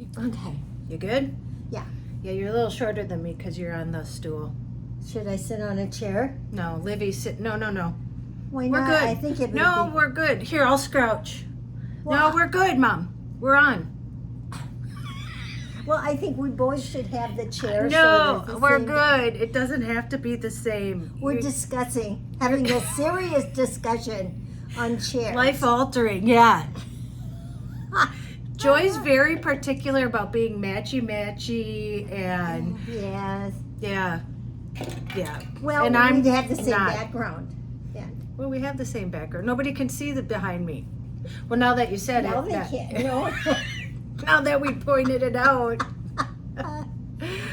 Okay. You good? Yeah. Yeah, you're a little shorter than me because you're on the stool. Should I sit on a chair? No, Livy, sit. No. Why We're not? good. I think it would No, be... we're good. Here, I'll scrouch. Well, No, we're good, Mom. We're on. Well, I think we both should have the chair. No, so we're good. It doesn't have to be the same. We're having a serious discussion on chairs. Life altering, yeah. Joy's very particular about being matchy and Yes. yeah. Well, And I'm we have the same not. background. Yeah. Well, we have the same background. Nobody can see the behind me. Well, now that you said Now it. they can't. No. Now that we pointed it out.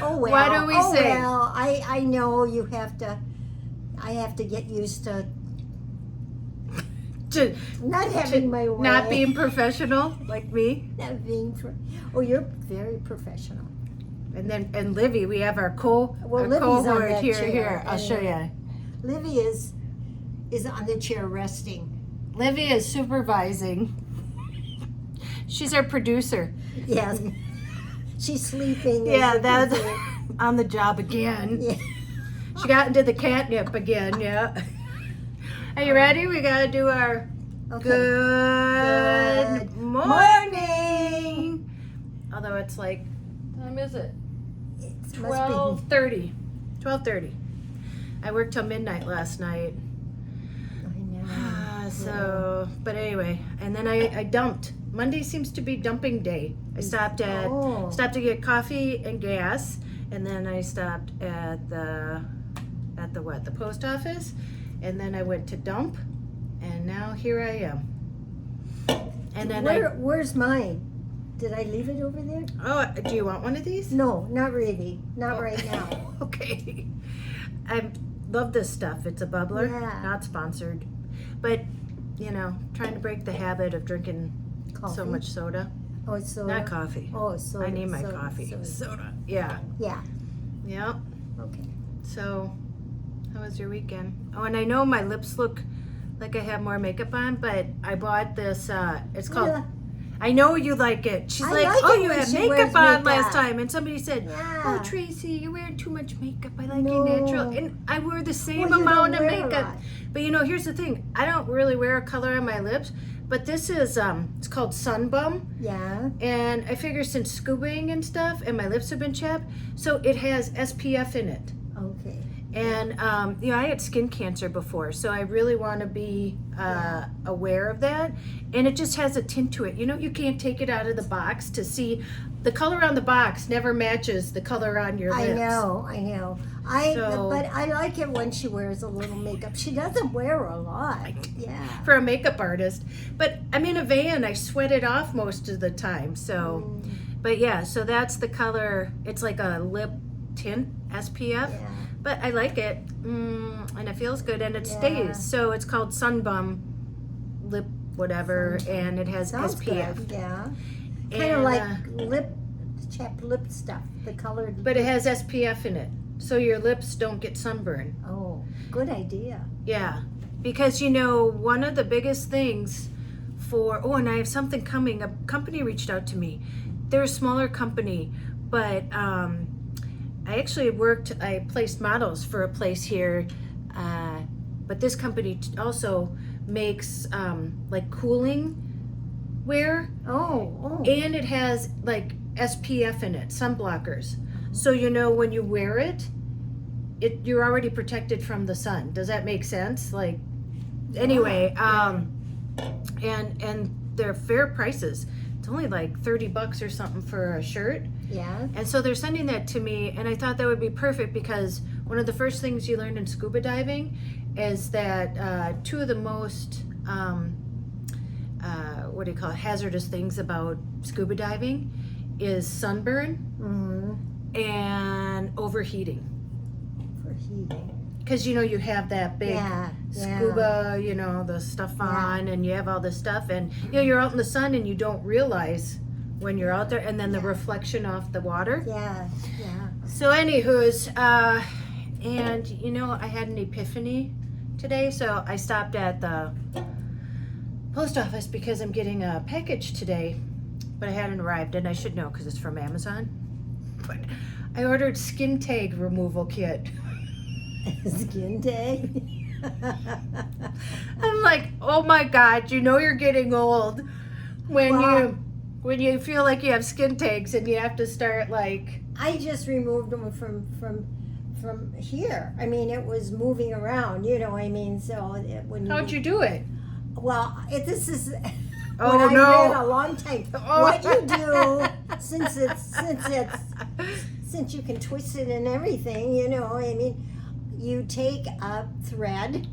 Oh well. Why do we say? Well, I know you have to. I have to get used to To not having my way. not being professional like me. Not being. Oh, you're very professional. And Livy, we have our Well, Livy's on cohort that here. chair, Here, I'll show you. Livy is on the chair resting. Livy is supervising. She's our producer. Yes. She's sleeping. Yeah, as you can that's see. on the job again. Yeah. She got into the catnip again, yeah. Are you ready? We gotta do our Okay. good morning. Although it's like, what time is it? It must be. 12:30. 12:30. I worked till midnight last night. I know. So, but anyway, and then I dumped. Monday seems to be dumping day. I stopped to get coffee and gas, and then I stopped at the post office, and then I went to dump, and now here I am. And then Where's mine? Did I leave it over there? do you want one of these? No, not really. Not right now. Okay. I love this stuff. It's a bubbler, Yeah. not sponsored, but trying to break the habit of drinking Coffee? so much soda. Oh, it's soda. Not coffee. Oh, soda. I need my soda, coffee. soda. Soda. Yeah. Yeah. Yep. Okay. So, how was your weekend? Oh, and I know my lips look like I have more makeup on, but I bought this. It's called. Yeah. I know you like it. She's I like, like oh, it you when had she makeup wears on makeup. last time, and somebody said, Yeah. oh, Tracy, you're wearing too much makeup. I like No. you natural, and I wear the same Well, you amount don't of wear a makeup. lot. But here's the thing. I don't really wear a color on my lips, but this is it's called Sun Bum. Yeah. And I figure since scubaing and stuff, and my lips have been chapped, so it has SPF in it. Okay. And I had skin cancer before, so I really want to be aware of that. And it just has a tint to it. You can't take it out of the box to see. The color on the box never matches the color on your lips. I know. But I like it when she wears a little makeup. She doesn't wear a lot. Yeah. For a makeup artist. But I'm in a van. I sweat it off most of the time. So, but yeah, so that's the color. It's like a lip tint SPF. Yeah. But I like it, and it feels good, and it stays. So it's called Sun Bum Lip whatever, and it has Sounds SPF. good. Yeah. Kind And, of like chapped lip stuff. The colored. but it has SPF in it, so your lips don't get sunburn. Oh, good idea. Yeah, because one of the biggest things and I have something coming. A company reached out to me. They're a smaller company, but I actually I placed models for a place here, but this company also makes like cooling wear, Oh. and it has like SPF in it, sunblockers. So when you wear it, you're already protected from the sun. Does that make sense? Like, anyway, and they're fair prices. It's only like $30 or something for a shirt. Yeah. And so they're sending that to me, and I thought that would be perfect because one of the first things you learn in scuba diving is that two of the most hazardous things about scuba diving is sunburn and overheating. Overheating. Because you have that big scuba, the stuff on, and you have all this stuff, and you're out in the sun and you don't realize when you're out there, and then the reflection off the water. Yeah. So anywho's, and I had an epiphany today, so I stopped at the post office because I'm getting a package today, but it hadn't arrived, and I should know because it's from Amazon. But I ordered skin tag removal kit. Skin tag? I'm like, oh my God, you know you're getting old when you feel like you have skin tags and you have to start like. I just removed them from here. I mean, it was moving around, you know. I mean, so How'd you do it? Well, this is. Oh when no! I read a long time. Oh. What you do since you can twist it and everything, you know. I mean, you take a thread.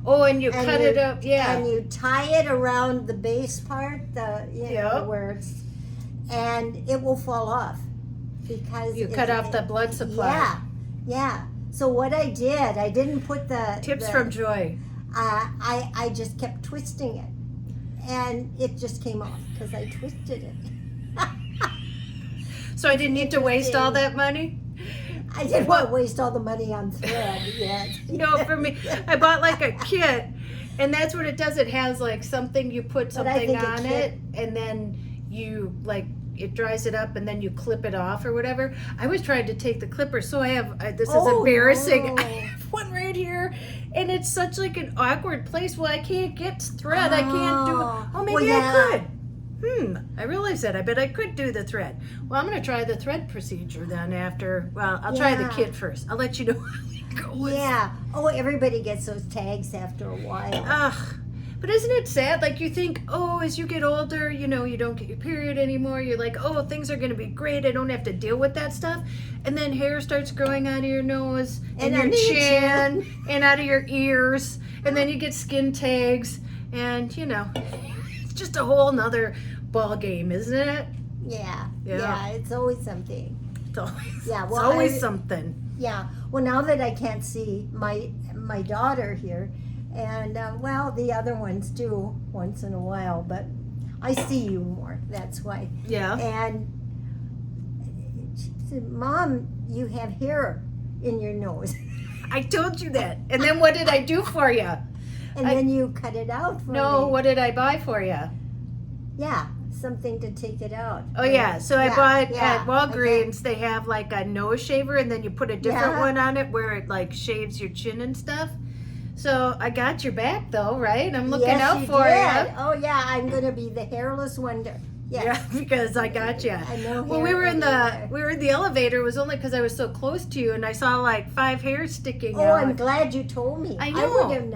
Oh, and you cut it up, yeah. And you tie it around the base part, know, where it's, and it will fall off because you cut off the blood supply. Yeah. So what I did, I didn't put the tips from Joy. I just kept twisting it. And it just came off because I twisted it. So I didn't need to waste all that money? I didn't want to waste all the money on thread yet. No, for me, I bought like a kit, and that's what it does. It has like something, you put something on it, and then you like, it dries it up, and then you clip it off or whatever. I was trying to take the clipper, so I have, this is embarrassing. No. I have one right here, and it's such like an awkward place. Well, I can't get thread. I can't do it. Oh, maybe I could. I realized that. I bet I could do the thread. Well, I'm going to try the thread procedure then after. Well, I'll try the kit first. I'll let you know how it goes. Yeah. Oh, everybody gets those tags after a while. Ugh. But isn't it sad? Like you think, oh, as you get older, you know, you don't get your period anymore. You're like, oh, things are going to be great. I don't have to deal with that stuff. And then hair starts growing out of your nose and your chin and out of your ears. And then you get skin tags. And, you know, it's just a whole nother ball game, isn't it? Yeah. It's always something. It's always, well, it's always something. Yeah. Well, now that I can't see my daughter here, and well, the other ones do once in a while, but I see you more. That's why. Yeah. And she said, "Mom, you have hair in your nose." I told you that. And then what did I do for you? And then you cut it out for me. No, what did I buy for you? Yeah, something to take it out. Oh, yeah. So I bought at Walgreens, they have like a nose shaver, and then you put a different one on it where it like shaves your chin and stuff. So I got your back though, right? I'm looking out for you. Oh, yeah. I'm going to be the hairless wonder. Yes. Yeah, because I got you. I know. Well, we were in the elevator. It was only because I was so close to you, and I saw like 5 hairs sticking out. Oh, I'm glad you told me. I know. I would have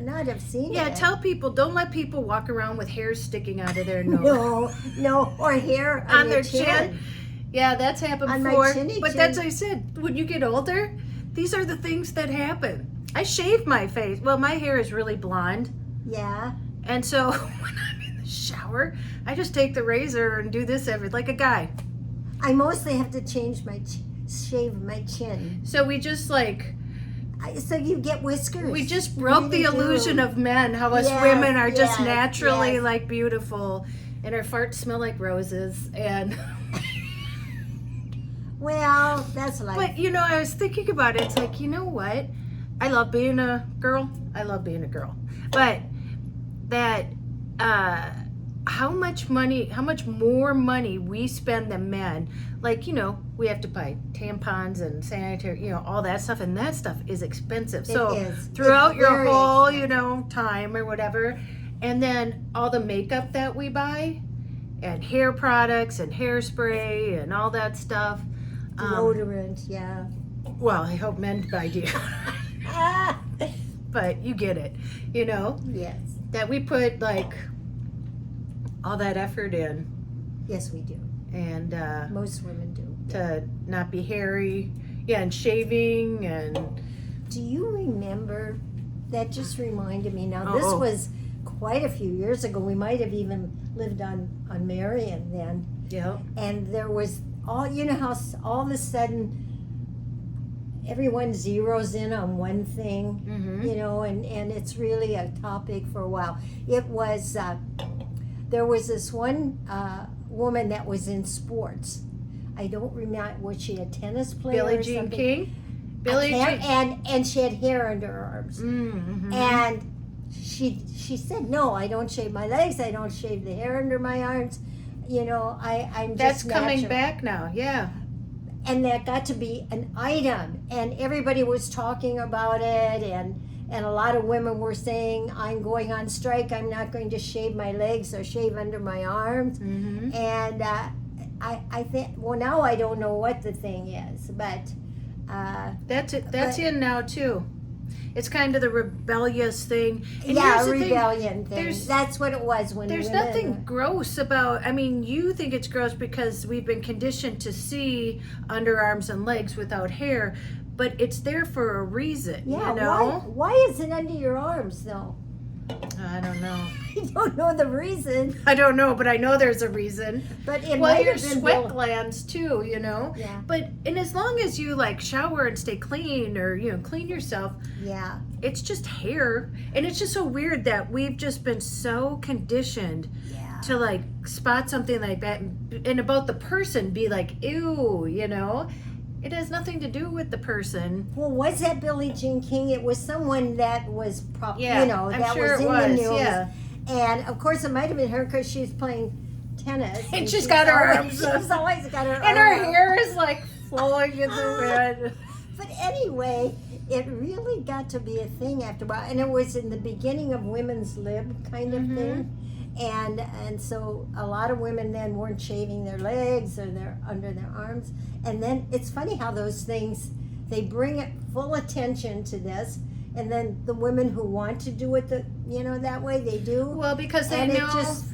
not have seen it. Yeah, tell people, don't let people walk around with hairs sticking out of their nose. No, or hair on their chin. Yeah, that's happened on before. My chinny but chin. that's what I said. When you get older, these are the things that happen. I shave my face. Well, my hair is really blonde. Yeah. And so when I'm in the shower, I just take the razor and do this like a guy. I mostly have to change shave my chin. So we just like... So you get whiskers. We just broke the illusion of men, how us women are just naturally like beautiful, and our farts smell like roses, and... Well, that's like... But, you know, I was thinking about it. It's like, you know what? I love being a girl. But that, how much more money we spend than men. Like, you know, we have to buy tampons and sanitary, you know, all that stuff. And that stuff is expensive. Throughout your whole, you know, time or whatever. And then all the makeup that we buy and hair products and hairspray and all that stuff. Deodorant, yeah. Well, I hope men buy deodorant. But you get it, you know? Yes. That we put like all that effort in. Yes, we do. And most women do. To not be hairy. Yeah, and shaving and... Do you remember, that just reminded me now, this was quite a few years ago. We might have even lived on Marion then. Yeah. And there was you know how all of a sudden everyone zeroes in on one thing, you know, and it's really a topic for a while. It was, there was this one woman that was in sports. I don't remember, was she a tennis player Billie or Jean something? King? Billie Jean. And she had hair under her arms. And she said, no, I don't shave my legs, I don't shave the hair under my arms. you know, I'm That's just coming natural. back now. Yeah. And that got to be an item, and everybody was talking about it, and a lot of women were saying, I'm going on strike, I'm not going to shave my legs or shave under my arms. Mm-hmm. And I think, well, now I don't know what the thing is, but That's it. That's in now too. It's kind of the rebellious thing. And yeah, here's the thing, rebellion thing. there's- That's what it was when there's women, nothing gross about, I mean, you think it's gross because we've been conditioned to see underarms and legs without hair, but it's there for a reason, Yeah, you know? why is it under your arms though? I don't know. I don't know the reason, I don't know, but I know there's a reason. but it Well, might your have been sweat built- glands too, you know? Yeah, But, and as long as you like shower and stay clean or, you know, clean yourself, yeah, it's just hair. And it's just so weird that we've just been so conditioned yeah. to like spot something like that and about the person be like, ew, you know? It has nothing to do with the person. Well, was that Billie Jean King? It was someone that was, Yeah, you know, I'm that sure was it in was, the news. yeah. And of course, it might have been her because she was playing tennis, And she's got her arms up. She's always got her And arm her up. hair is like flowing in the wind. But anyway, it really got to be a thing after a while, and it was in the beginning of women's lib kind of Mhm. thing. And so a lot of women then weren't shaving their legs or their under their arms. And then it's funny how those things, they bring it full attention to this, and then the women who want to do it that way, they do. Well, because they And know it just,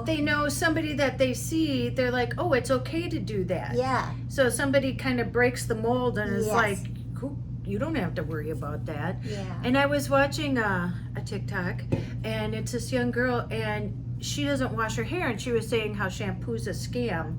they know somebody that they see, they're like, oh, it's okay to do that. yeah, So somebody kind of breaks the mold and is Yes. like, cool, you don't have to worry about that. yeah. And I was watching a TikTok, and it's this young girl, and she doesn't wash her hair, and she was saying how shampoo's a scam.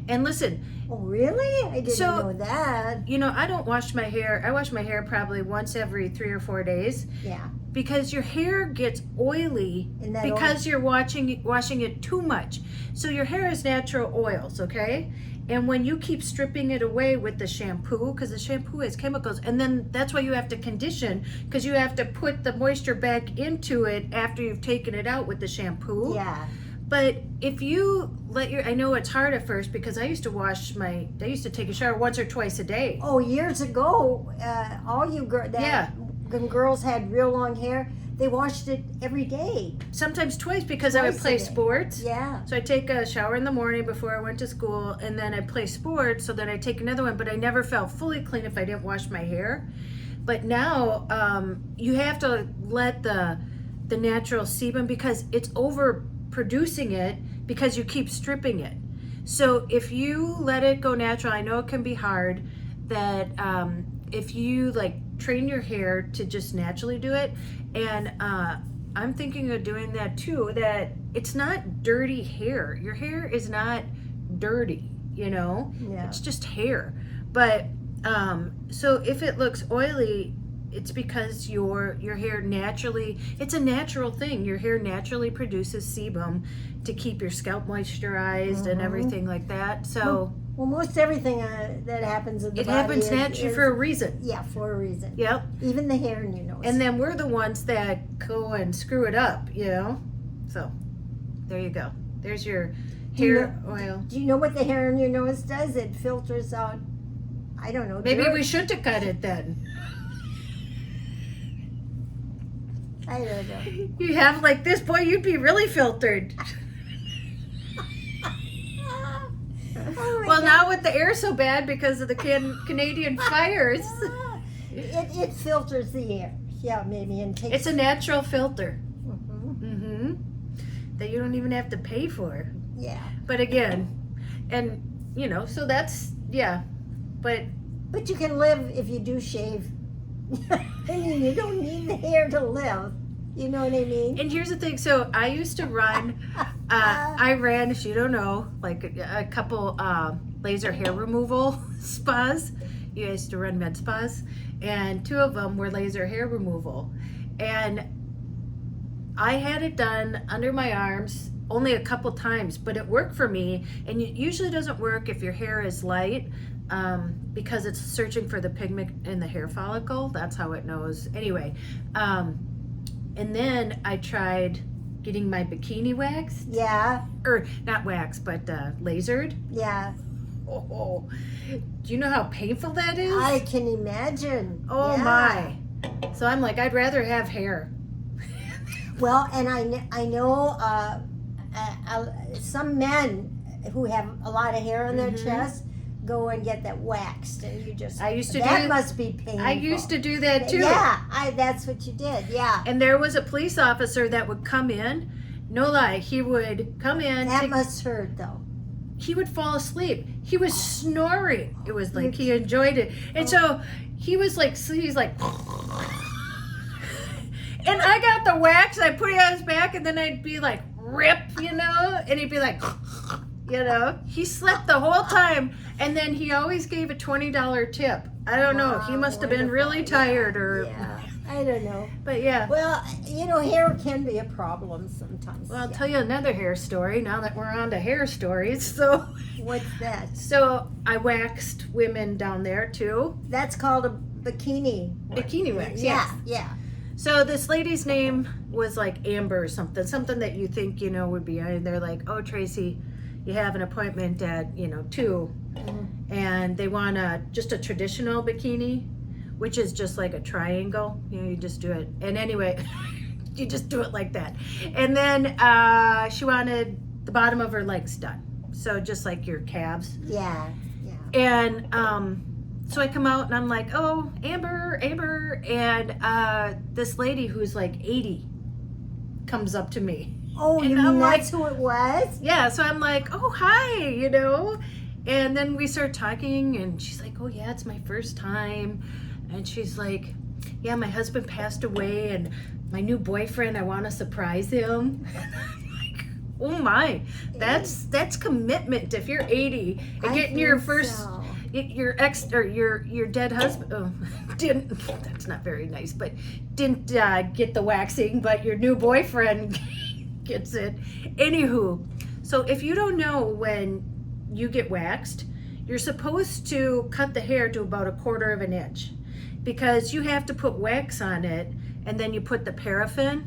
And listen, Oh, really? I didn't So- know that. you know, I don't wash my hair. I wash my hair probably once every 3 or 4 days Yeah. because your hair gets oily And that because you're washing it too much. So your hair is natural oils, okay? And when you keep stripping it away with the shampoo, because the shampoo has chemicals, and then that's why you have to condition, because you have to put the moisture back into it after you've taken it out with the shampoo. Yeah. But if you I know it's hard at first because I used to take a shower once or twice a day. Oh, years ago, all you Yeah. when girls had real long hair, they washed it every day. Sometimes twice because I would Twice a play day. sports. Yeah. So I take a shower in the morning before I went to school, and then I play sports, so then I take another one, but I never felt fully clean if I didn't wash my hair. But now you have to let the natural sebum, because it's overproducing it because you keep stripping it. So if you let it go natural, I know it can be hard, that if you like train your hair to just naturally do it, and I'm thinking of doing that too, that it's not dirty hair. Your hair is not dirty, you know? Yeah. It's just hair. But so if it looks oily, it's because your hair naturally, it's a natural thing. Your hair naturally produces sebum to keep your scalp moisturized and Mhm. everything like that. So Well, most everything that happens in the it body happens naturally for a reason. yeah, for a reason. Yep. Even the hair in your nose. And then we're the ones that go and screw it up, you know? So there you go. There's your Do you hair oil. do you know what the hair in your nose does? It filters out, I don't know. Maybe dirt. we should have cut it then. I don't know. You have like this, boy, you'd be really filtered. Oh my Well, God. now with the air so bad because of the Canadian fires, It filters the air. Yeah, maybe, and takes. it's a natural filter. Mhm. Mm-hmm. That you don't even have to pay for. Yeah, But again, and you know, so that's, yeah. But but you can live if you do shave. I mean, you don't need the hair to live. You know what I mean? and here's the thing. So I used to run. I ran, if you don't know, like a couple laser hair removal spas. You used to run med spas, and 2 of them were laser hair removal. And I had it done under my arms only a couple times, but it worked for me. And it usually doesn't work if your hair is light, because it's searching for the pigment in the hair follicle. That's how it knows. Anyway, and then I tried getting my bikini waxed. Yeah. Or not waxed, but lasered. Yeah. Oh, do you know how painful that is? I can imagine. Oh Yeah. my. So I'm like, I'd rather have hair. Well, and I know some men who have a lot of hair on their chest go and get that waxed, and you just that must be painful. I used to do that too. Yeah, that's what you did. Yeah. And there was a police officer that would come in. No lie, he would come in. That must hurt though. He would fall asleep. He was snoring. It was like he enjoyed it. And so he was like, he's like, and I got the wax, I put it on his back, and then I'd be like, rip, you know, and he'd be like, you know, he slept the whole time, and then he always gave a $20 tip. I don't know. He must have been really tired or... Yeah. I don't know. But yeah. Well, you know, hair can be a problem sometimes. Well, I'll tell you another hair story now that we're on to hair stories. So what's that? So I waxed women down there too. That's called a bikini. Bikini wax, yeah. yes. Yeah. So this lady's name was like Amber or something that you think, you know, would be, and they're like, oh, Tracey, you have an appointment at, 2. And they want just a traditional bikini, which is just like a triangle. You know, you just do it. And anyway, you just do it like that. And then she wanted the bottom of her legs done. So just like your calves. Yeah. And so I come out and I'm like, oh, Amber. And this lady who's like 80 comes up to me. Oh, you mean that's who it was? Yeah, so I'm like, oh, hi, you know. And then we start talking and she's like, oh, yeah, it's my first time. And she's like, yeah, my husband passed away and my new boyfriend, I want to surprise him. And I'm like, oh my, that's commitment. If you're 80 and getting your first, your ex or your dead husband, that's not very nice, but didn't get the waxing, but your new boyfriend gets it. Anywho, so if you don't know when you get waxed, you're supposed to cut the hair to about 1/4 of an inch. Because you have to put wax on it, and then you put the paraffin,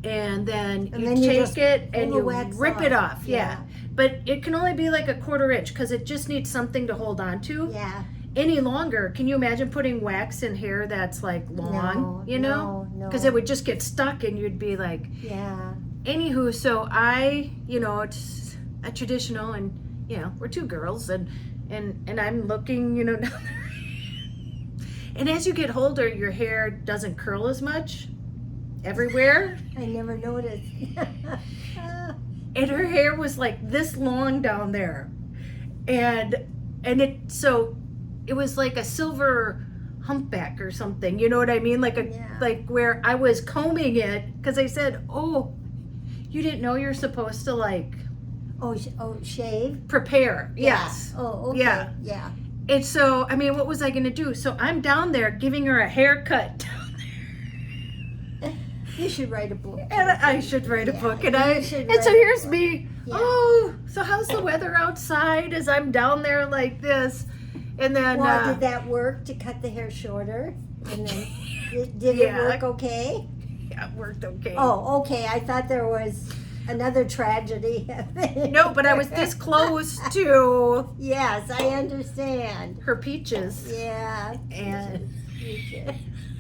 and then you take it and you rip it off. Yeah. But it can only be like 1/4 inch because it just needs something to hold on to. Yeah. Any longer, can you imagine putting wax in hair that's like long, No. Because it would just get stuck and you'd be like... Yeah. Anywho, so it's a traditional, and, we're 2 girls, and I'm looking, down there. And as you get older, your hair doesn't curl as much everywhere. I never noticed. And her hair was like this long down there. And it was like a silver humpback or something. You know what I mean? Like where I was combing it, because I said, oh, you didn't know you're supposed to like... Oh, shave? Prepare, yeah. Yes. Oh, okay. Yeah. And so, what was I going to do? So I'm down there giving her a haircut down there. You should write a book. And I should write a book. And so here's me. Yeah. Oh, so how's the weather outside as I'm down there like this? And then... Well, did that work to cut the hair shorter? And then, did it work okay? Yeah, it worked okay. Oh, okay. I thought there was... another tragedy. No, but I was this close to... Yes, I understand. Her peaches. Yeah. And... Peaches.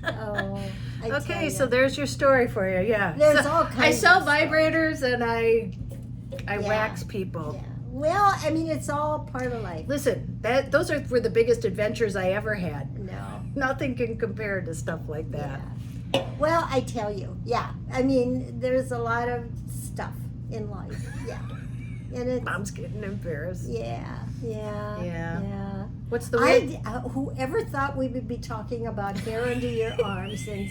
Oh, okay, so there's your story for you. Yeah. There's all kinds. I sell of vibrators and I wax people. Yeah. Well, it's all part of life. Listen, those were the biggest adventures I ever had. No. Nothing can compare to stuff like that. Yeah. Well, I tell you, there's a lot of stuff in life. Yeah. And it's... Mom's getting embarrassed. Yeah. What's the way? Whoever thought we would be talking about hair under your arms and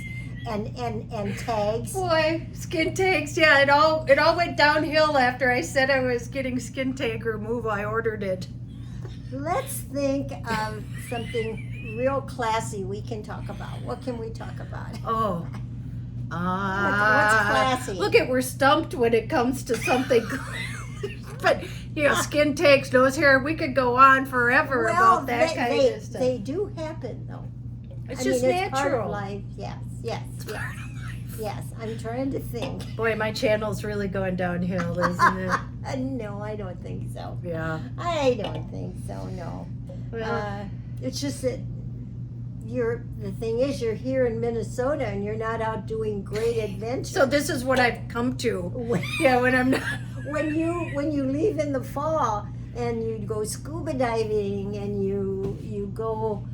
tags? Boy, skin tags. Yeah, it all went downhill after I said I was getting skin tag removal. I ordered it. Let's think of something real classy we can talk about. What can we talk about? Oh. What's classy? Look we're stumped when it comes to something. But, skin tags, nose hair, we could go on forever about that kind of stuff. They do happen, though. It's just natural. Part of life. Yes. It's part of life. Yes, I'm trying to think. Boy, my channel's really going downhill, isn't it? No, I don't think so. Yeah. I don't think so, no. Well, It's just that the thing is, you're here in Minnesota and you're not out doing great adventures. so this is what I've come to. Yeah, when I'm not. when you leave in the fall and you go scuba diving and you go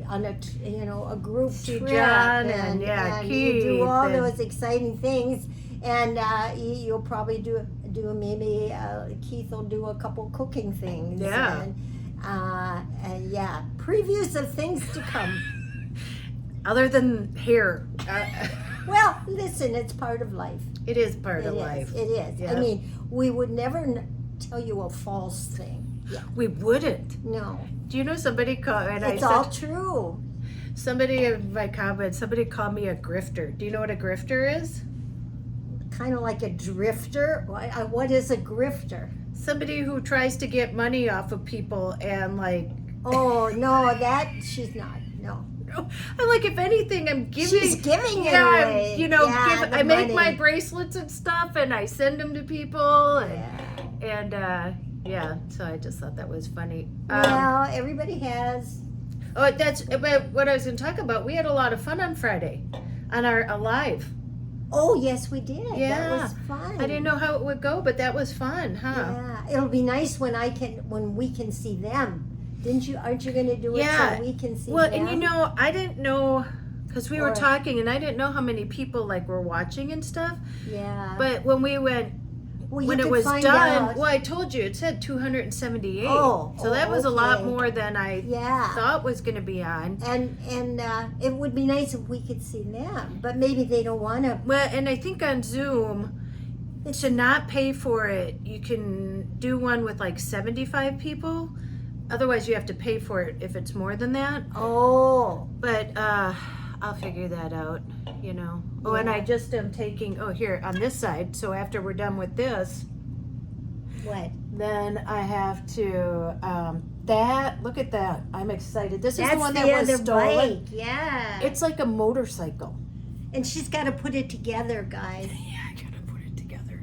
on a group See trip John and you Keith do all and- those exciting things, and you'll probably do maybe Keith will do a couple cooking things. Yeah. And yeah, previews of things to come. Other than hair. Well, listen, it's part of life. It is part of It is, life. It is. Yeah. I mean, we would never tell you a false thing. Yeah. We wouldn't. No. Do you know somebody called, and It's all true. somebody in my comments, somebody called me a grifter. Do you know what a grifter is? Kind of like a drifter. What is a grifter? Somebody who tries to get money off of people and like, Oh, no, that she's not. No. I'm like, if anything, I'm giving. She's giving it Yeah, away. you know, Yeah, the I make money. my bracelets and stuff, and I send them to people, Yeah. yeah. So I just thought that was funny. Well, everybody has. Oh, that's but what I was going to talk about. We had a lot of fun on Friday, on our live. Oh, yes, we did. Yeah. That was fun. I didn't know how it would go, but that was fun, huh? Yeah. It'll be nice when we can see them. Aren't you going to do it Yeah. so we can see Well, them? and I didn't know because we were Or- talking, and I didn't know how many people like were watching and stuff. Yeah. But when we went. Well, you When it could was find done, out. well, I told you it said 278. Oh, so that was a lot okay. more than I Yeah. thought was going to be on. And it would be nice if we could see them, but maybe they don't want to. Well, and I think on Zoom, to not pay for it, you can do one with like 75 people. Otherwise, you have to pay for it if it's more than that. Oh, But I'll figure that out, you know. Oh, and Yeah. I just am taking, here on this side. So after we're done with this, what? then I have to, look at that. I'm excited. This is That's the one the that was other stolen. bike. Yeah. It's like a motorcycle. And she's got to put it together, guys. Yeah, I gotta put it together.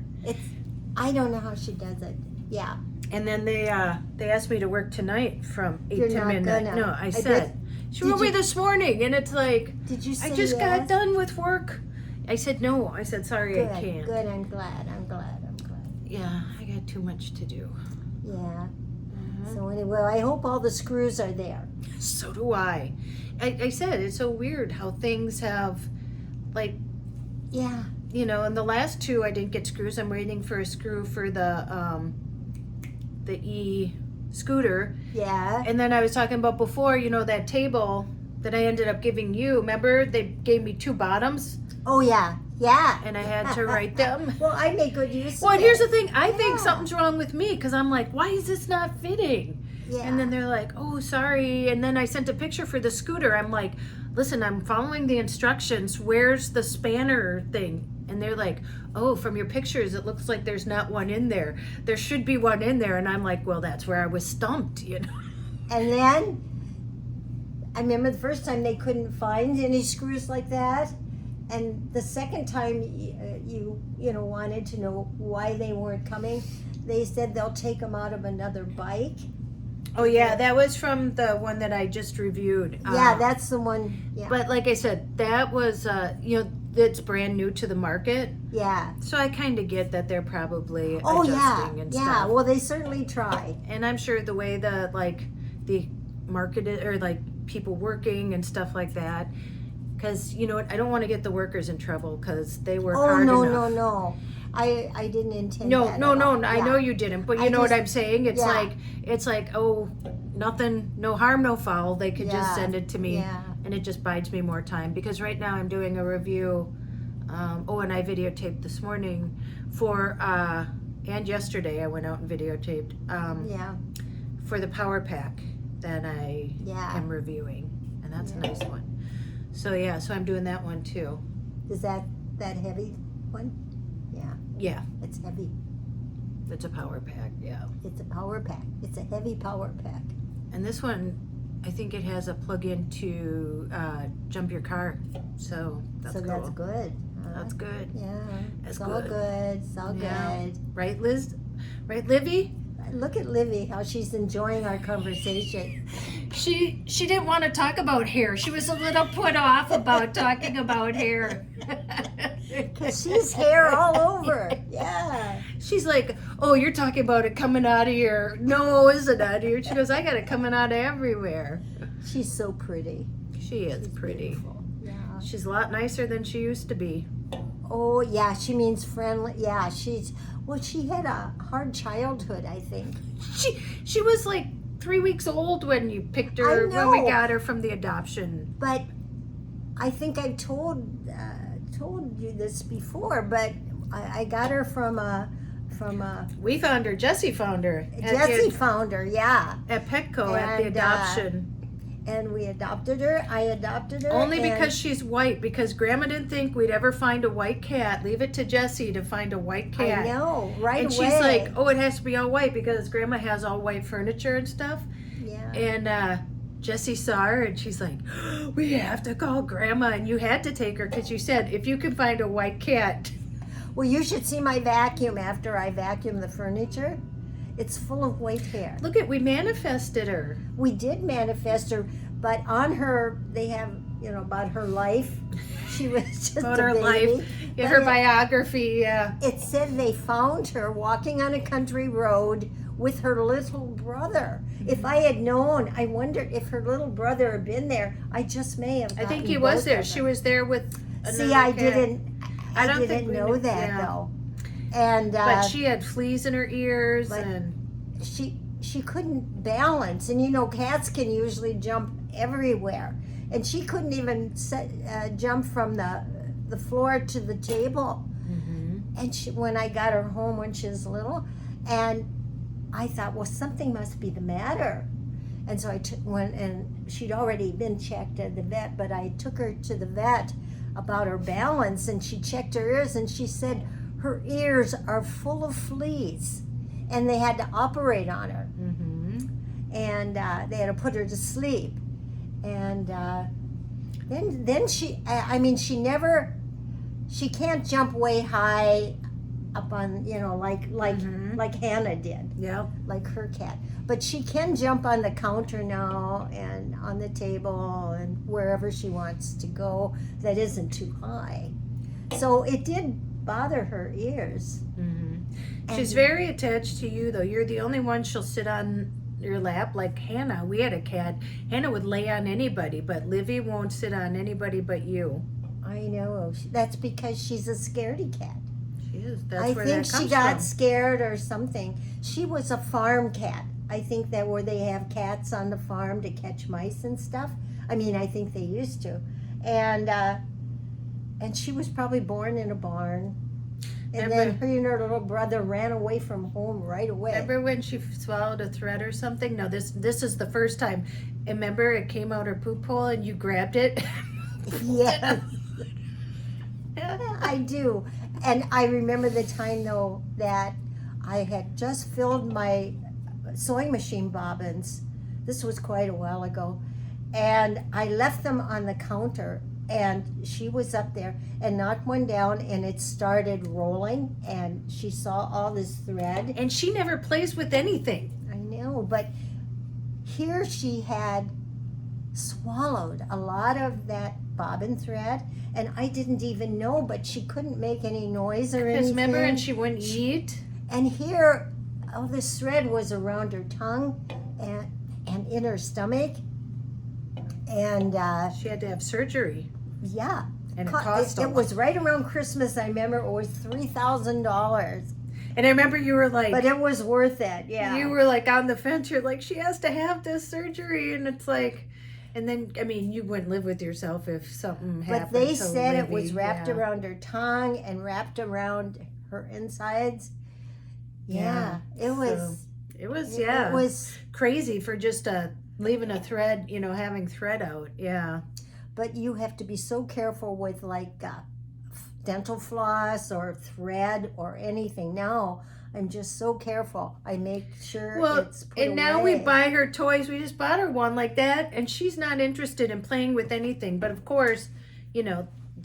I don't know how she does it. Yeah. And then they asked me to work tonight from 8 You're to not midnight. gonna. No, I bet- said. She Did wrote me you- this morning, and it's like, Did you say I just yes? got done with work. I said, no. I said, sorry, Good. I can't. Good. I'm glad. Yeah, I got too much to do. Yeah. Mm-hmm. So anyway, I hope all the screws are there. So do I. I said, it's so weird how things have, like, Yeah. you know, in the last two, I didn't get screws. I'm waiting for a screw for the e-scooter. Yeah. And then I was talking about before, you know, that table that I ended up giving you. Remember, they gave me two bottoms, Oh yeah. Yeah. and I had to write them. Well, I make good use Well, of and here's it. the thing. I think Yeah. something's wrong with me because I'm like, why is this not fitting? Yeah. And then they're like, oh, sorry. And then I sent a picture for the scooter. I'm like, listen, I'm following the instructions. Where's the spanner thing? And they're like, oh, from your pictures, it looks like there's not one in there. There should be one in there. And I'm like, well, that's where I was stumped, you know? And then I remember the first time they couldn't find any screws like that, and the second time you wanted to know why they weren't coming, they said they'll take them out of another bike. Oh, yeah, that was from the one that I just reviewed. Yeah, that's the one. Yeah. But like I said, that was, that's brand new to the market. Yeah. So I kind of get that they're probably Oh yeah. adjusting and Yeah. stuff. Well, they certainly try. And I'm sure the way that the market is, or like people working and stuff like that, because you know what, I don't want to get the workers in trouble because they work Oh hard no, enough. no. I didn't intend No, that no, at no, all. I Yeah. know you didn't, but you I know what just- I'm saying. It's yeah. like oh, nothing, no harm, no foul. They could just Yeah. send it to me, Yeah. and it just buys me more time because right now I'm doing a review. And I videotaped this morning for and yesterday I went out and videotaped Yeah. for the power pack that I Yeah. am reviewing, and that's Yeah. a nice one. So so I'm doing that one too. Is that heavy one? Yeah. Yeah, It's heavy. it's a power pack. Yeah, It's a power pack. It's a heavy power pack. and this one, I think it has a plug-in to jump your car. So that's So cool. that's good. That's good. Yeah. That's It's all good. good. It's all good. Right, Liz? Right, Livy? Look at Livy, how she's enjoying our conversation. She didn't want to talk about hair. She was a little put off about talking about hair. Because she's hair all over. Yeah. She's like, oh, you're talking about it coming out of your nose and out of your... She goes, I got it coming out of everywhere. She's so pretty. She is She's pretty. beautiful. Yeah. She's a lot nicer than she used to be. Oh, yeah, she means friendly. Yeah, well, she had a hard childhood, I think. She was like 3 weeks old when you picked her, when we got her from the adoption. But I think I told you this before, but I got her from a We found her. Jesse found her. Jesse found her, yeah. At Petco at the adoption. And we adopted her. I adopted her. Only because she's white, because Grandma didn't think we'd ever find a white cat. Leave it to Jessie to find a white cat. I know, right and away. And she's like, oh, it has to be all white because Grandma has all white furniture and stuff. Yeah. And Jessie saw her and she's like, we have to call Grandma. And you had to take her because you said, if you can find a white cat. Well, you should see my vacuum after I vacuum the furniture. It's full of white hair. Look at, we manifested her. We did manifest her, but on her, they have, about her life. She was just about a her baby. life, yeah, her biography. Yeah. It said they found her walking on a country road with her little brother. If I had known, I wondered if her little brother had been there. I just may have. I think he was there. She was there with. See, I cat. I don't didn't think we know knew- that yeah. though. And but she had fleas in her ears, but and she couldn't balance, and cats can usually jump everywhere, and she couldn't even jump from the floor to the table. And when I got her home when she was little, and I thought, well, something must be the matter. And so I went, and she'd already been checked at the vet, but I took her to the vet about her balance, and she checked her ears, and she said her ears are full of fleas, and they had to operate on her. And they had to put her to sleep. And then she can't jump way high up on, like Hannah did. yeah. Like her cat. But she can jump on the counter now and on the table and wherever she wants to go that isn't too high. So it did bother her ears. She's very attached to you, though. You're the only one she'll sit on your lap. Like Hannah, we had a cat. Hannah would lay on anybody, but Livy won't sit on anybody but you. I know. That's because she's a scaredy cat. She is. That's I where think that comes she got from. scared or something. She was a farm cat. I think that where they have cats on the farm to catch mice and stuff. I mean, I think they used to. And she was probably born in a barn. And then her and her little brother ran away from home right away. Remember when she swallowed a thread or something? No, this is the first time. And remember, it came out her poop hole and you grabbed it? Yes. I do. And I remember the time, though, that I had just filled my sewing machine bobbins. This was quite a while ago. And I left them on the counter, and she was up there and knocked one down, and it started rolling, and she saw all this thread. And she never plays with anything. I know, but here she had swallowed a lot of that bobbin thread, and I didn't even know, but she couldn't make any noise or anything. Remember, and she wouldn't eat. And here, all this thread was around her tongue and in her stomach, and She had to have surgery. yeah. And it cost a It lot. was right around Christmas. I remember it was $3,000, And I remember you were like, but it was worth it. Yeah. you were like on the fence. You're like, she has to have this surgery. And it's like, and then, I mean, you wouldn't live with yourself if something happened. But they to said it Livy, was wrapped yeah. around her tongue and wrapped around her insides. Yeah, it was. It was, It yeah. was. crazy for just leaving a thread, having thread out. Yeah. But you have to be so careful with dental floss or thread or anything. Now I'm just so careful. I make sure it's put and now we away. buy her toys. We just bought her one like that, and she's not interested in playing with anything. But of course,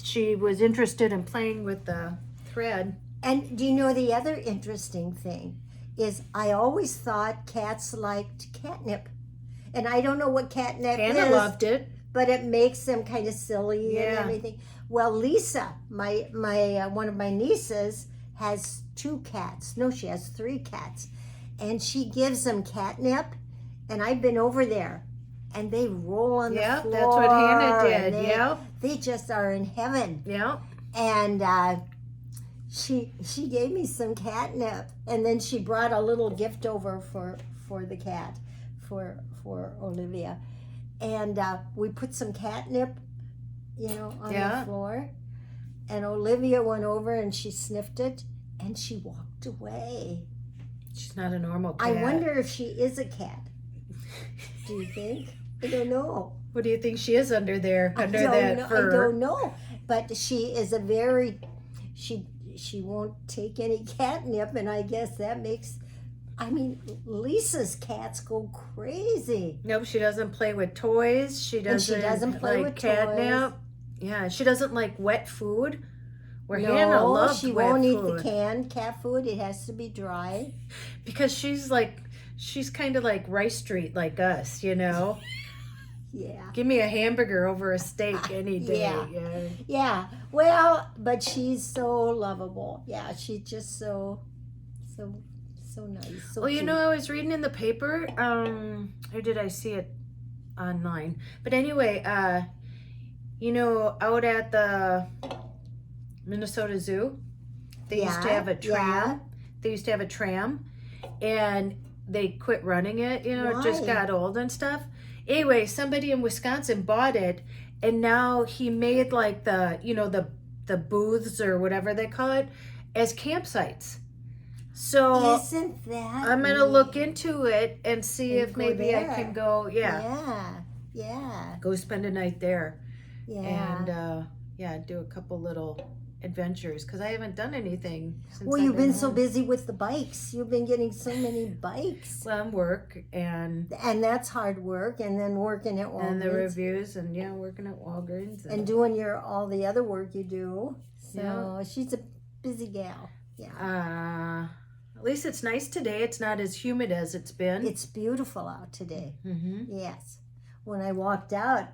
she was interested in playing with the thread. And do you know the other interesting thing is I always thought cats liked catnip. And I don't know what catnip Hannah is. loved it. But it makes them kind of silly and Yeah. everything. Well, Lisa, my one of my nieces, has 2 cats. No, she has 3 cats. And she gives them catnip. And I've been over there. And they roll on the floor. Yeah, that's what Hannah did. And they just are in heaven. Yeah. And she gave me some catnip, and then she brought a little gift over for the cat, for Olivia, and we put some catnip, on the floor, and Olivia went over and she sniffed it, and she walked away. She's not a normal cat. I wonder if she is a cat. Do you think? I don't know. What do you think she is under there? I don't know. But she is a very, she won't take any catnip, and I guess that makes, Lisa's cats go crazy. Nope, she doesn't play with toys. She doesn't play like with catnip. toys. Yeah, she doesn't like wet food. Where No, Hannah loves she wet won't food. eat the canned cat food. It has to be dry. Because she's kind of like Rice Street like us, Yeah. Give me a hamburger over a steak any day. Yeah. Yeah. Well, but she's so lovable. Yeah, she's just so nice. So Well, cute. I was reading in the paper, or did I see it online? But anyway, out at the Minnesota Zoo, they used to have a tram. Yeah. They used to have a tram, and they quit running it. It just Why? got old and stuff. Anyway, somebody in Wisconsin bought it, and now he made like the booths or whatever they call it as campsites. So Isn't that I'm gonna look into it and see And if go maybe I there. can go. Yeah. Go spend a night there Yeah. and do a couple little adventures because I haven't done anything since Well, I've you've been so home. busy with the bikes. You've been getting so many bikes. Some work and And that's hard work. And then working at Walgreens. and the reviews and working at Walgreens And doing all the other work you do. So Yeah. she's a busy gal. Yeah. At least it's nice today. It's not as humid as it's been. It's beautiful out today. Mm-hmm. Yes. When I walked out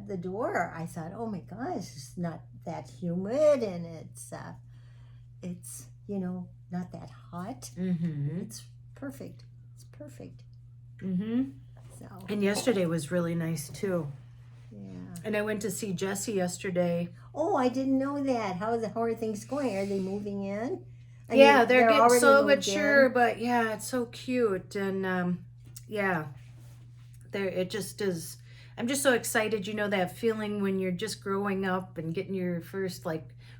the door, I thought, oh my gosh, it's not that humid, and it's not that hot. Mm-hmm. It's perfect. It's perfect. Mm-hmm. So And yesterday was really nice too. yeah. And I went to see Jesse yesterday. Oh, I didn't know that. How are things going? Are they moving in? They're getting already so moved mature, in? but it's so cute, and it just is. I'm just so excited. That feeling when you're just growing up and getting your first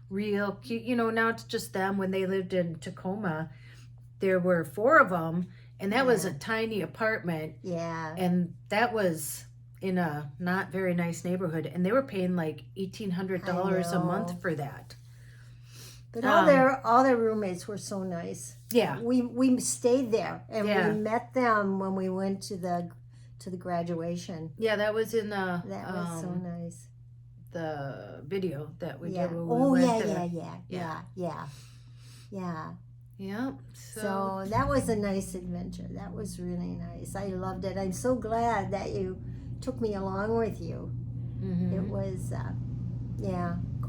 real cute. Now it's just them. When they lived in Tacoma, there were 4 of them, and that was a tiny apartment, Yeah. and that was in a not very nice neighborhood, and they were paying $1,800 a know. month for that. But all their roommates were so nice. Yeah. We stayed there, and Yeah. we met them when we went to the graduation. Yeah, that was in the That was so nice. the video that we Yeah. did when we Oh went yeah. Yeah. So that was a nice adventure. That was really nice. I loved it. I'm so glad that you took me along with you. Mhm. It was,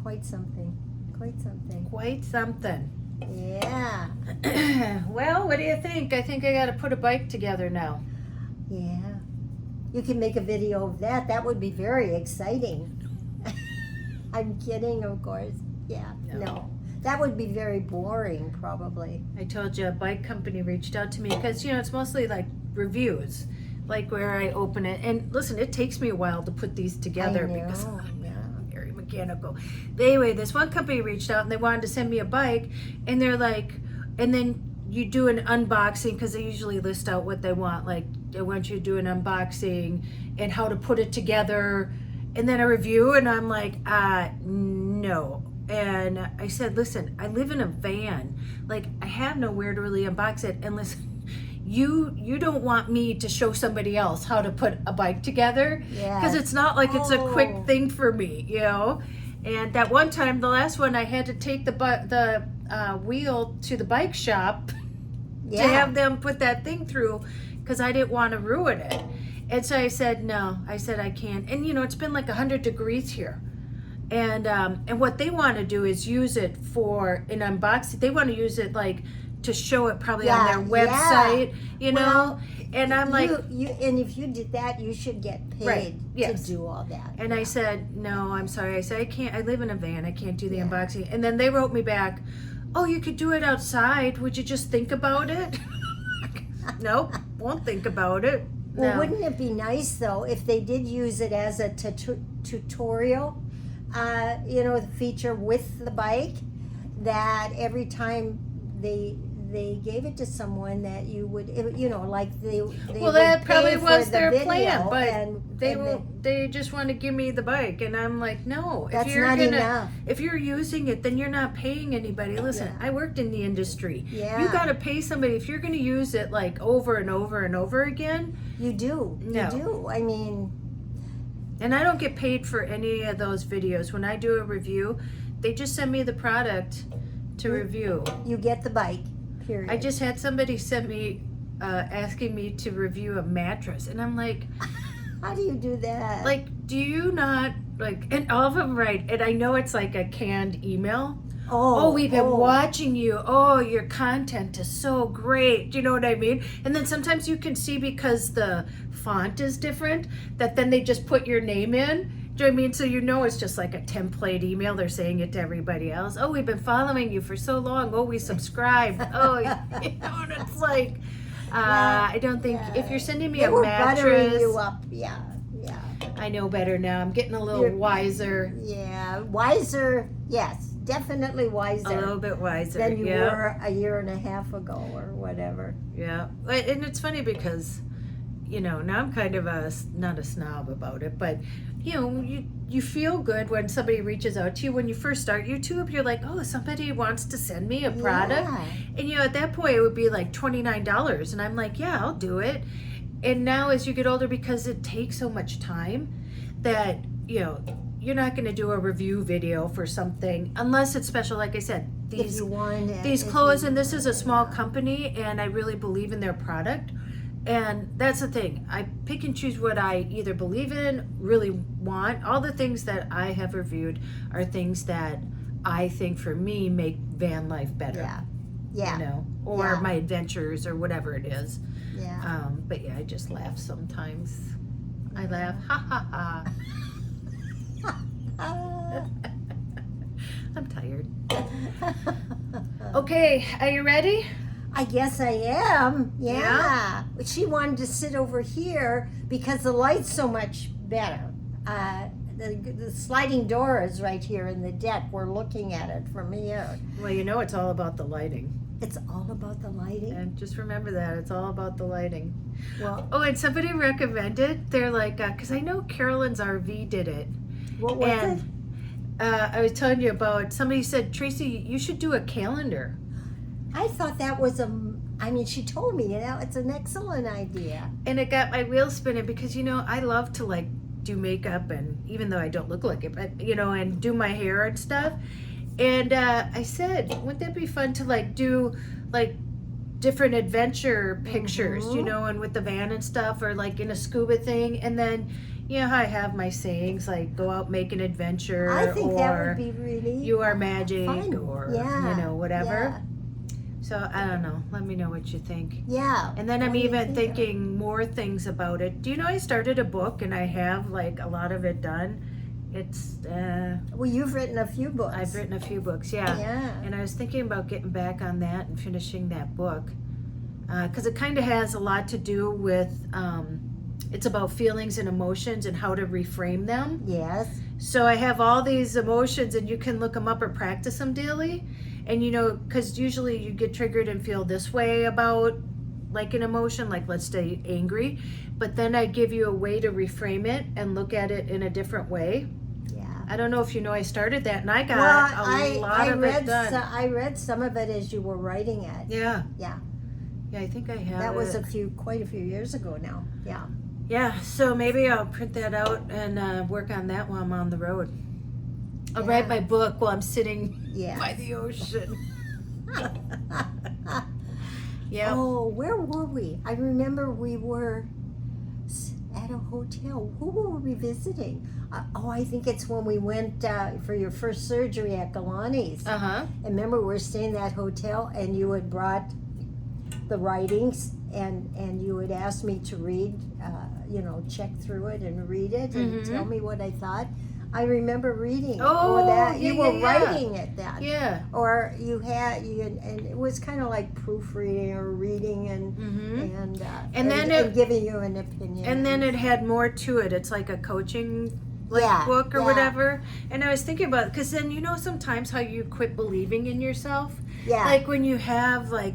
quite something. Quite something. Quite something. Yeah. Well, what do you think? I think I got to put a bike together now. Yeah. You can make a video of that. That would be very exciting. I'm kidding, of course. Yeah. No. That would be very boring, probably. I told you a bike company reached out to me because, it's mostly reviews, where I open it. And listen, it takes me a while to put these together because I'm very mechanical. Anyway, this one company reached out and they wanted to send me a bike, and they're and then you do an unboxing because they usually list out what they want. They want you to do an unboxing and how to put it together, and then a review. And I'm no. And I said, listen, I live in a van. I have nowhere to really unbox it. And listen, you don't want me to show somebody else how to put a bike together, because it's not like it's a quick thing for me, you know. And that one time, the last one, I had to take the wheel to the bike shop to have them put that thing through, because I didn't want to ruin it. And so I said, no, I said I can't. And you know, it's been like 100 degrees here. And what they want to do is use it for an unboxing. They want to use it like to show it probably on their website, you know. Well, and I'm like, and if you did that, you should get paid to do all that. And I said, no, I'm sorry. I said, I can't. I live in a van. I can't do the unboxing. And then they wrote me back, oh, you could do it outside. Would you just think about it? Nope, won't think about it. Well, No. wouldn't it be nice though if they did use it as a tutorial? You know, the feature with the bike, that every time they gave it to someone that you would, you know, like they Well, that would probably pay for was the their video, plan, but and they just want to give me the bike, and I'm like, no. That's not enough. If you're using it, then you're not paying anybody. Listen, I worked in the industry. Yeah. You got to pay somebody if you're going to use it like over and over and over again. You do. No. You do. I mean, and I don't get paid for any of those videos. When I do a review, they just send me the product to review. you get the bike. Period. I just had somebody send me asking me to review a mattress, and I'm like, How do you do that? like, do you not like? And all of them write, and I know it's like a canned email. Oh, we've been watching you. Oh, your content is so great. Do you know what I mean? And then sometimes you can see, because the font is different, that then they just put your name in. Do you know what I mean? So you know it's just like a template email. They're saying it to everybody else. Oh, we've been following you for so long. Oh, we subscribed. Oh, you know, and it's like, I don't think, if you're sending me they a were mattress. buttering you up. Yeah. I know better now. I'm getting a little wiser. Yeah, wiser. Yes, definitely wiser. A little bit wiser. than you were a year and a half ago or whatever. Yeah. And it's funny because, you know, now I'm kind of not a snob about it, but, you know, you feel good when somebody reaches out to you. When you first start YouTube, you're like, oh, somebody wants to send me a product. Yeah. And, you know, at that point it would be like $29. And I'm like, yeah, I'll do it. And now as you get older, because it takes so much time, that, you know, you're not going to do a review video for something unless it's special. Like I said, these clothes, and this is a small company, and I really believe in their product. And that's the thing. I pick and choose what I either believe in, really want. All the things that I have reviewed are things that I think for me make van life better. Yeah. You know, or my adventures or whatever it is. Yeah. But yeah, I just laugh sometimes. I laugh, ha ha ha. I'm tired. Okay, are you ready? I guess I am. Yeah. But she wanted to sit over here because the light's so much better. The sliding door is right here in the deck. We're looking at it from here. Well, you know it's all about the lighting. It's all about the lighting. And just remember that. It's all about the lighting. Well, Oh, and somebody recommended, they're like, because I know Carolyn's RV did it. what was it? I was telling you about, somebody said, Tracey, you should do a calendar. I thought that was she told me, you know, it's an excellent idea. And it got my wheels spinning because, you know, I love to like do makeup, and even though I don't look like it, but, you know, and do my hair and stuff. And I said, wouldn't that be fun to like do like different adventure pictures, you know, and with the van and stuff, or like in a scuba thing. And then, you know how I have my sayings like go out, make an adventure, I think or that would be really you are magic, fun. or, Yeah. you know, whatever. Yeah. So I don't know. Let me know what you think. Yeah. And then What I'm do you even think? thinking more things about it. Do you know I started a book and I have like a lot of it done? It's, Well, you've written a few books. I've written a few books, yeah. Yeah. And I was thinking about getting back on that and finishing that book. Because it kind of has a lot to do with, it's about feelings and emotions and how to reframe them. Yes. So I have all these emotions, and you can look them up or practice them daily. And you know, because usually you get triggered and feel this way about like an emotion, like let's say angry, but then I give you a way to reframe it and look at it in a different way. Yeah. I don't know if you know I started that, and I got a lot of it done. I read some of it as you were writing it. Yeah. Yeah. Yeah, I think I have That was it. quite a few years ago now. Yeah. Yeah, so maybe I'll print that out and work on that while I'm on the road. I'll Yeah. write my book while I'm sitting Yes. by the ocean. Yeah. Oh, where were we? I remember we were at a hotel. Who were we visiting? I think it's when we went for your first surgery at Galani's. Uh-huh. And remember, we were staying in that hotel, and you had brought the writings, and you had asked me to read, check through it and read it and tell me what I thought. I remember reading that. Yeah, You were yeah. writing it then. Yeah. Or and it was kind of like proofreading or reading and giving you an opinion. And then it had more to it. It's like a coaching book or whatever. And I was thinking about, because then sometimes how you quit believing in yourself. Yeah. Like when you have like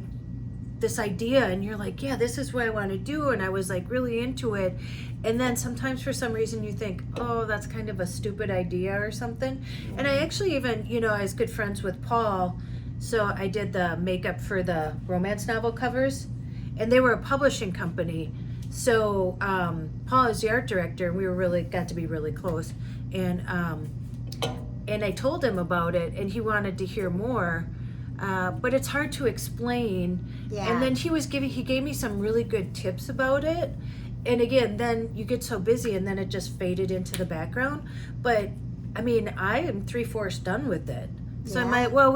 this idea and you're like, yeah, this is what I want to do, and I was like really into it, and then sometimes for some reason you think, oh, that's kind of a stupid idea or something. And I actually even, I was good friends with Paul, so I did the makeup for the romance novel covers, and they were a publishing company. So Paul is the art director, and we were got to be really close, and I told him about it, and he wanted to hear more. But it's hard to explain. Yeah. And then he gave me some really good tips about it. And again, then you get so busy and then it just faded into the background. But I mean, I am 3/4 done with it. So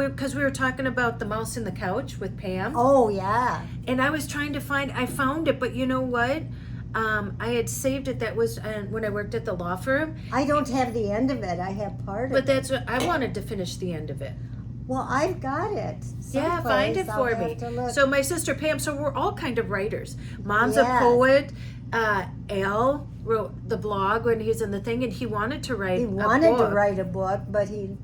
because we were talking about the mouse in the couch with Pam. Oh, yeah. And I was trying to I found it, but you know what? I had saved it. That was when I worked at the law firm. I don't have the end of it. I have part of it. But that's what I wanted to finish the end of it. Well, I've got it. Yeah, find it for me. So my sister Pam, so we're all kind of writers. Mom's a poet. Al wrote the blog when he's in the thing, and he wanted to write He wanted to write a book, but he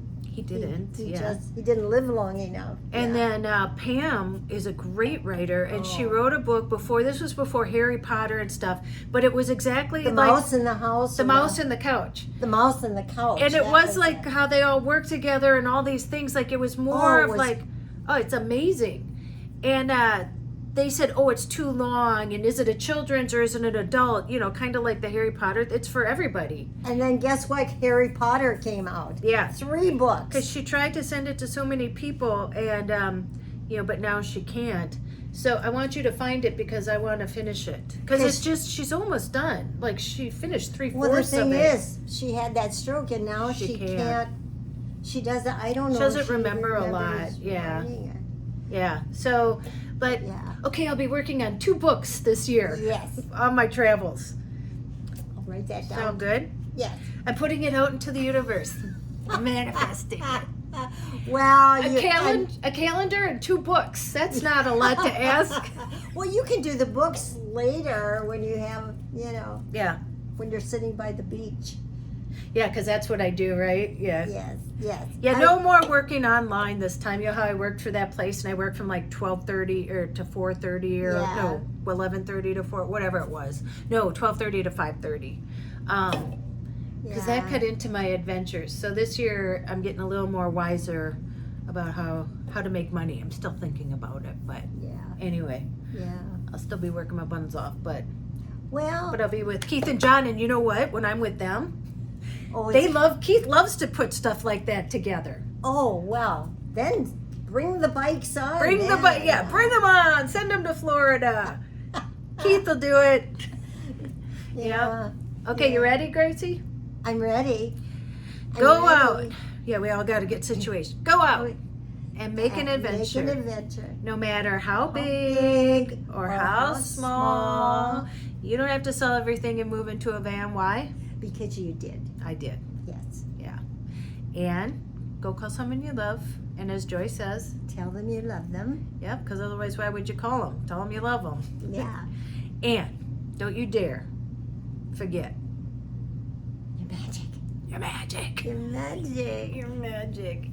didn't. He didn't live long enough. And then Pam is a great writer, and she wrote a book before. This was before Harry Potter and stuff, but it was exactly the mouse in the house. The mouse in the couch. The mouse in the couch. And it was like how they all work together and all these things. Like it was more of like, oh, it's amazing. And they said, oh, it's too long, and is it a children's or is it an adult? Kind of like the Harry Potter. It's for everybody. And then guess what? Harry Potter came out. Yeah. 3 books. Because she tried to send it to so many people, and, but now she can't. So I want you to find it because I want to finish it. Because it's just, she's almost done. Like, she finished 3/4 of it. Well, the thing is, she had that stroke, and now she can't. She doesn't, I don't know. She doesn't remember a lot. Yeah. Yeah. So... But, okay, I'll be working on 2 books this year. Yes. On my travels. I'll write that down. Sound good? Yes. I'm putting it out into the universe. I'm manifesting it. Well, a calendar and 2 books. That's not a lot to ask. Well, you can do the books later when you have, Yeah. when you're sitting by the beach. Yeah, because that's what I do, right? Yeah. Yes. Yeah, no more working online this time. You know how I worked for that place, and I worked from like 12:30 or to 4:30 or no, 11:30 to 4, whatever it was. No, 12:30 to 5:30. Because that cut into my adventures. So this year I'm getting a little more wiser about how to make money. I'm still thinking about it, but anyway. Yeah. I'll still be working my buns off, but Well, I'll be with Keith and John, and you know what? When I'm with them, oh, Keith loves to put stuff like that together. Oh, well, then bring the bikes on. Bring them on. Send them to Florida. Keith will do it. Yeah. Okay, you ready, Gracie? I'm ready. Go out. Yeah, we all got to get situated. Go out and make an adventure. Make an adventure. No matter how big or how small. You don't have to sell everything and move into a van. Why? Because you did. I did. Yes. Yeah. And go call someone you love. And as Joy says, tell them you love them. Yep, because otherwise why would you call them? Tell them you love them. Yeah. And don't you dare forget. You're magic. You're magic. You're magic. You're magic.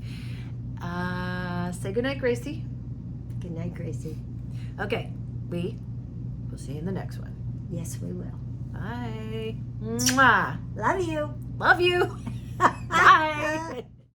Say goodnight, Gracie. Good night, Gracie. Okay, we'll see you in the next one. Yes, we will. Bye. Mwah. Love you. Love you. Bye.